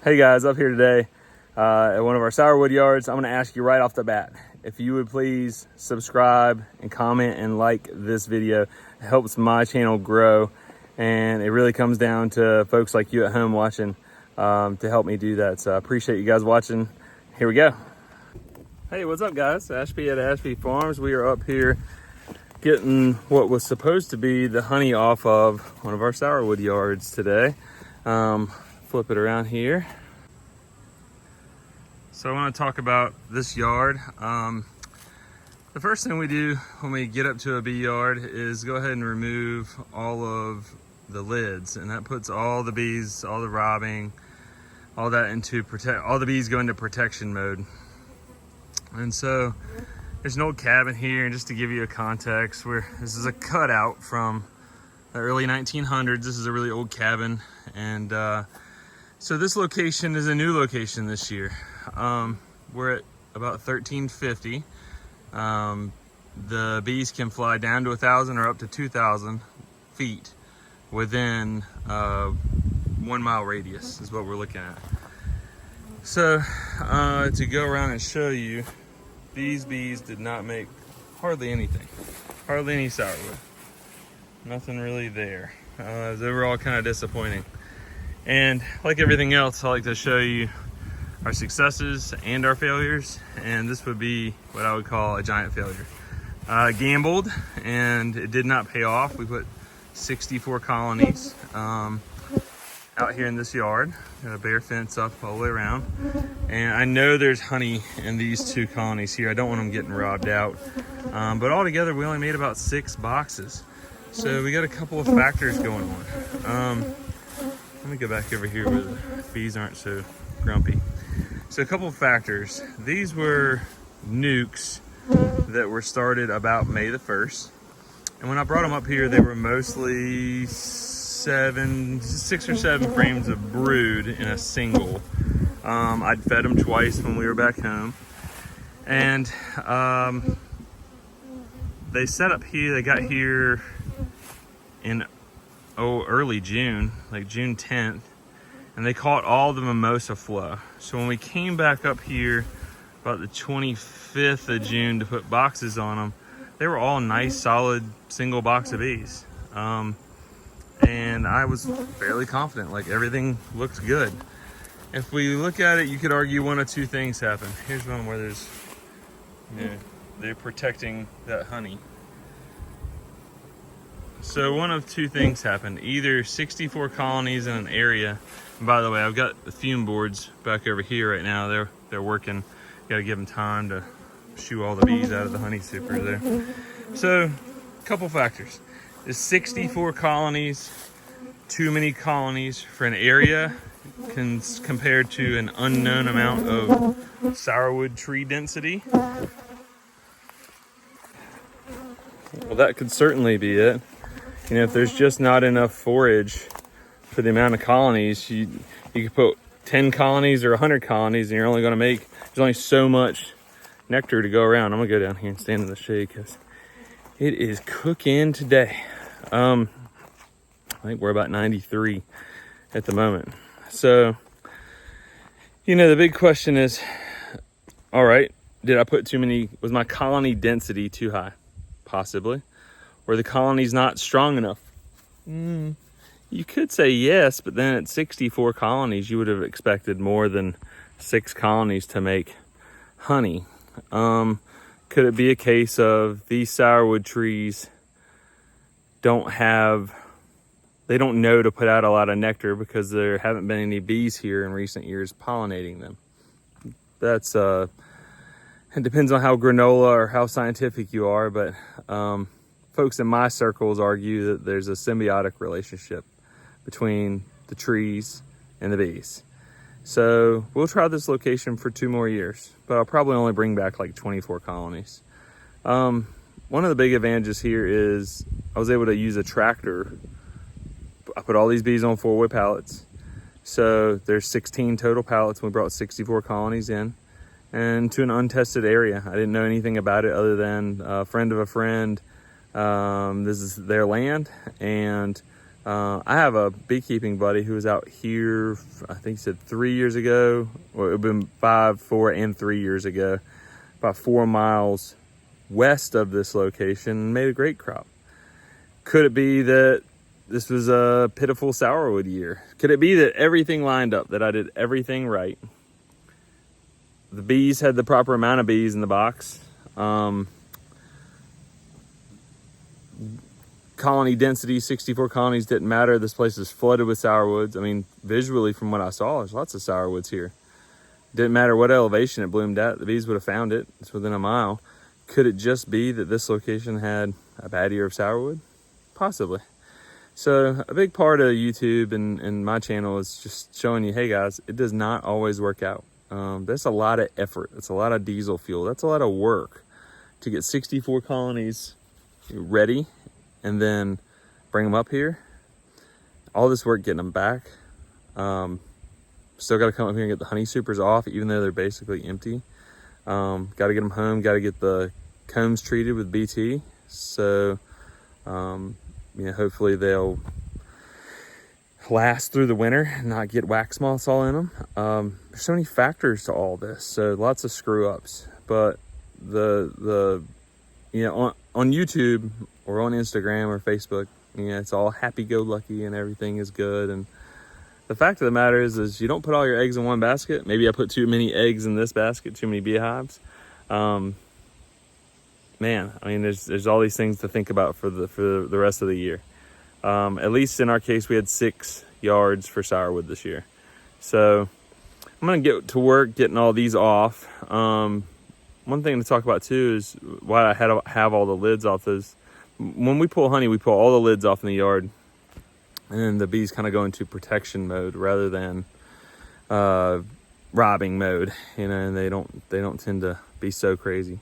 Hey guys, up here today at one of our Sourwood yards. I'm going to ask you right off the bat, if you would please subscribe and comment and like this video. It helps my channel grow, and it really comes down to folks like you at home watching to help me do that. So I appreciate you guys watching. Here we go. Hey, what's up guys? Ashby at Ashby Farms. We are up here getting what was supposed to be the honey off of one of our Sourwood yards today. Flip it around here. So I want to talk about this yard. The first thing we do when we get up to a bee yard is go ahead and remove all of the lids, and that puts all the bees, all the robbing, all that into all the bees go into protection mode. And so there's an old cabin here, and just to give you a context, this is a cutout from the early 1900s. This is a really old cabin, and so this location is a new location this year. We're at about 1350. The bees can fly down to 1,000 or up to 2,000 feet within 1 mile radius is what we're looking at. So to go around and show you, these bees did not make hardly anything, hardly any sourwood. Nothing really there. They were all kind of disappointing. And like everything else, I like to show you our successes and our failures, and this would be what I would call a giant failure. Gambled, and it did not pay off. We put 64 colonies out here in this yard. Got a bare fence up all the way around, and I know there's honey in these 2 colonies here. I don't want them getting robbed out, but altogether we only made about 6 boxes. So we got a couple of factors going on. Let me go back over here where the bees aren't so grumpy. So a couple of factors. These were nukes that were started about May the 1st. And when I brought them up here, they were mostly 6 or 7 frames of brood in a single. I'd fed them twice when we were back home. And they set up here, they got here in early June, like June 10th, and they caught all the mimosa flow. So when we came back up here about the 25th of June to put boxes on them, they were all nice, solid, single box of bees. And I was fairly confident, like everything looked good. If we look at it, you could argue one of 2 things happened. Here's one where there's, they're protecting that honey. So one of 2 things happened. Either 64 colonies in an area, and by the way, I've got the fume boards back over here right now. They're working. Got to give them time to shoo all the bees out of the honey super there. So a couple factors. Is 64 colonies too many colonies for an area compared to an unknown amount of sourwood tree density? Well, that could certainly be it. If there's just not enough forage for the amount of colonies, you could put 10 colonies or 100 colonies, and you're only going to make, there's only so much nectar to go around. I'm going to go down here and stand in the shade because it is cooking today. I think we're about 93 at the moment. So, the big question is, all right, did I put too many, was my colony density too high? Possibly. Were the colonies not strong enough? You could say yes, but then at 64 colonies, you would have expected more than 6 colonies to make honey. Could it be a case of these sourwood trees don't know to put out a lot of nectar because there haven't been any bees here in recent years pollinating them? That's, it depends on how granola or how scientific you are, but folks in my circles argue that there's a symbiotic relationship between the trees and the bees. So we'll try this location for 2 more years, but I'll probably only bring back like 24 colonies. One of the big advantages here is I was able to use a tractor. I put all these bees on 4-way pallets. So there's 16 total pallets. We brought 64 colonies in and to an untested area. I didn't know anything about it other than a friend of a friend. This is their land, and I have a beekeeping buddy who was out here, I think he said 3 years ago. Well, it would have been 5, 4, and 3 years ago. About 4 miles west of this location and made a great crop. Could it be that this was a pitiful sourwood year? Could it be that everything lined up, that I did everything right? The bees had the proper amount of bees in the box. Colony density, 64 colonies didn't matter. This place is flooded with sourwoods. I mean, visually from what I saw, there's lots of sourwoods here. Didn't matter what elevation it bloomed at, the bees would have found it. It's within a mile. Could it just be that this location had a bad year of sourwood? Possibly. So a big part of YouTube and my channel is just showing you, hey guys, it does not always work out. That's a lot of effort. It's a lot of diesel fuel. That's a lot of work to get 64 colonies ready and then bring them up here. All this work getting them back. Still got to come up here and get the honey supers off, even though they're basically empty. Got to get them home. Got to get the combs treated with BT. So, hopefully they'll last through the winter and not get wax moths all in them. There's so many factors to all this. So lots of screw ups. But on YouTube or on Instagram or Facebook, it's all happy-go-lucky and everything is good. And the fact of the matter is you don't put all your eggs in one basket. Maybe I put too many eggs in this basket, too many beehives. There's all these things to think about for the rest of the year. At least in our case, we had 6 yards for sourwood this year. So I'm gonna get to work getting all these off. One thing to talk about too is why I had to have all the lids off those. When we pull honey, we pull all the lids off in the yard, and then the bees kind of go into protection mode rather than robbing mode. And they don't tend to be so crazy.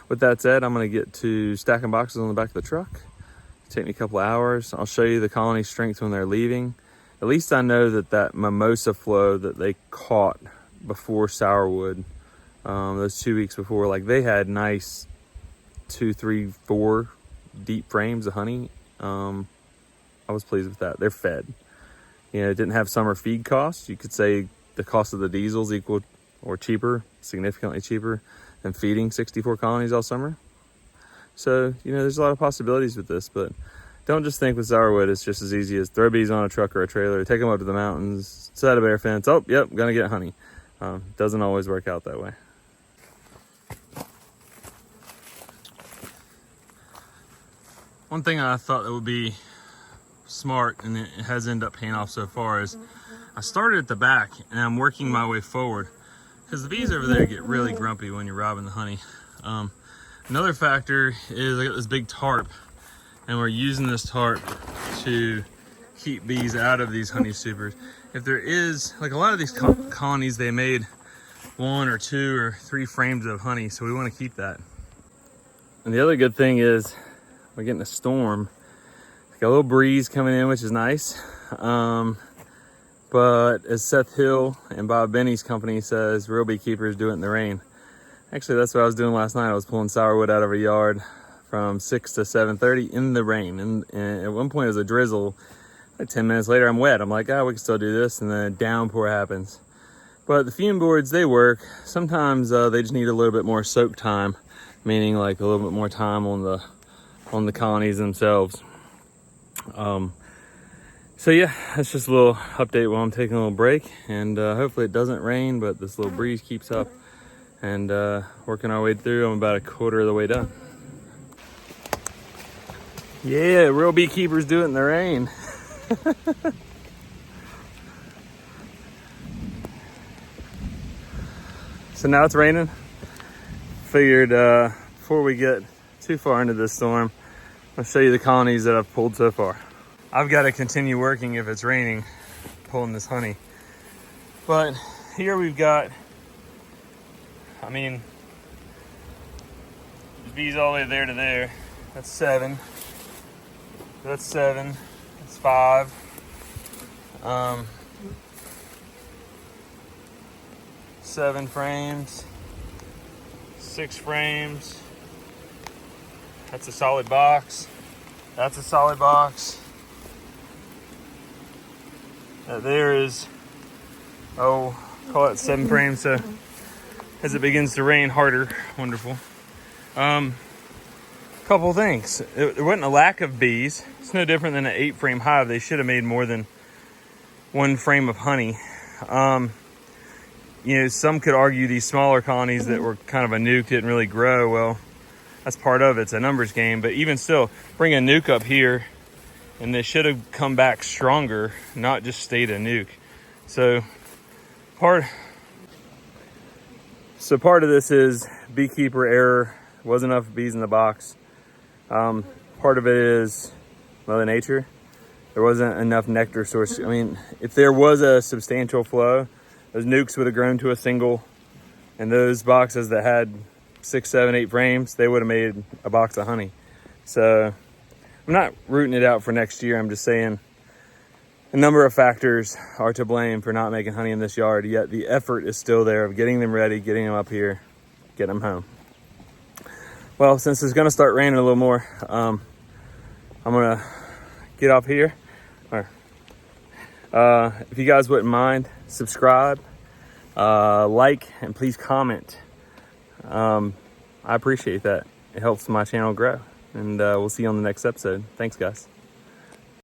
With that said, I'm gonna get to stacking boxes on the back of the truck. Take me a couple of hours. I'll show you the colony strength when they're leaving. At least I know that mimosa flow that they caught before sourwood, those 2 weeks before, like they had nice 2, 3, 4 deep frames of honey. I was pleased with that. They're fed. It didn't have summer feed costs. You could say the cost of the diesel's equal or cheaper, significantly cheaper than feeding 64 colonies all summer. So, there's a lot of possibilities with this, but don't just think with sourwood it's just as easy as throw bees on a truck or a trailer, take them up to the mountains, set a bear fence, oh, yep, gonna get honey. Doesn't always work out that way. One thing I thought that would be smart, and it has ended up paying off so far, is I started at the back and I'm working my way forward because the bees over there get really grumpy when you're robbing the honey. Another factor is I got this big tarp, and we're using this tarp to keep bees out of these honey supers. If there is, like a lot of these colonies, they made 1 or 2 or 3 frames of honey, so we want to keep that. And the other good thing is we're getting a storm. Got a little breeze coming in, which is nice. But as Seth Hill and Bob Benny's company says, real beekeepers do it in the rain. Actually, that's what I was doing last night. I was pulling sourwood out of a yard from 6 to 7:30 in the rain. And at one point it was a drizzle. Like 10 minutes later, I'm wet. I'm like, we can still do this. And then a downpour happens. But the fume boards, they work. Sometimes they just need a little bit more soak time, meaning like a little bit more time on the colonies themselves. So yeah, that's just a little update while I'm taking a little break. And hopefully it doesn't rain, but this little breeze keeps up. And working our way through. I'm about a quarter of the way done. Yeah, real beekeepers do it in the rain. So now it's raining. Figured before we get too far into this storm, I'll show you the colonies that I've pulled so far. I've got to continue working if it's raining, pulling this honey. But here we've got, the bees all the way there to there. That's 7. That's 7. That's 5. 7 frames. 6 frames. That's a solid box. That's a solid box. There is, oh, call it 7 frames. So as it begins to rain harder, wonderful. Couple things. There wasn't a lack of bees. It's no different than an 8-frame hive. They should have made more than 1 frame of honey. You know, some could argue these smaller colonies that were kind of a nuke didn't really grow. Well, that's part of it. It's a numbers game. But even still, bring a nuke up here, and they should have come back stronger, not just stayed a nuke. So part of this is beekeeper error. Wasn't enough bees in the box. Part of it is Mother Nature. There wasn't enough nectar source. I mean, if there was a substantial flow, those nukes would have grown to a single, and those boxes that had 6, 7, 8 frames, they would have made a box of honey. So I'm not rooting it out for next year. I'm just saying a number of factors are to blame for not making honey in this yard, yet the effort is still there of getting them ready, getting them up here, getting them home. Well, since it's gonna start raining a little more, I'm gonna get off here. If you guys wouldn't mind, subscribe, like, and please comment. I appreciate that. It helps my channel grow. And we'll see you on the next episode. Thanks, guys.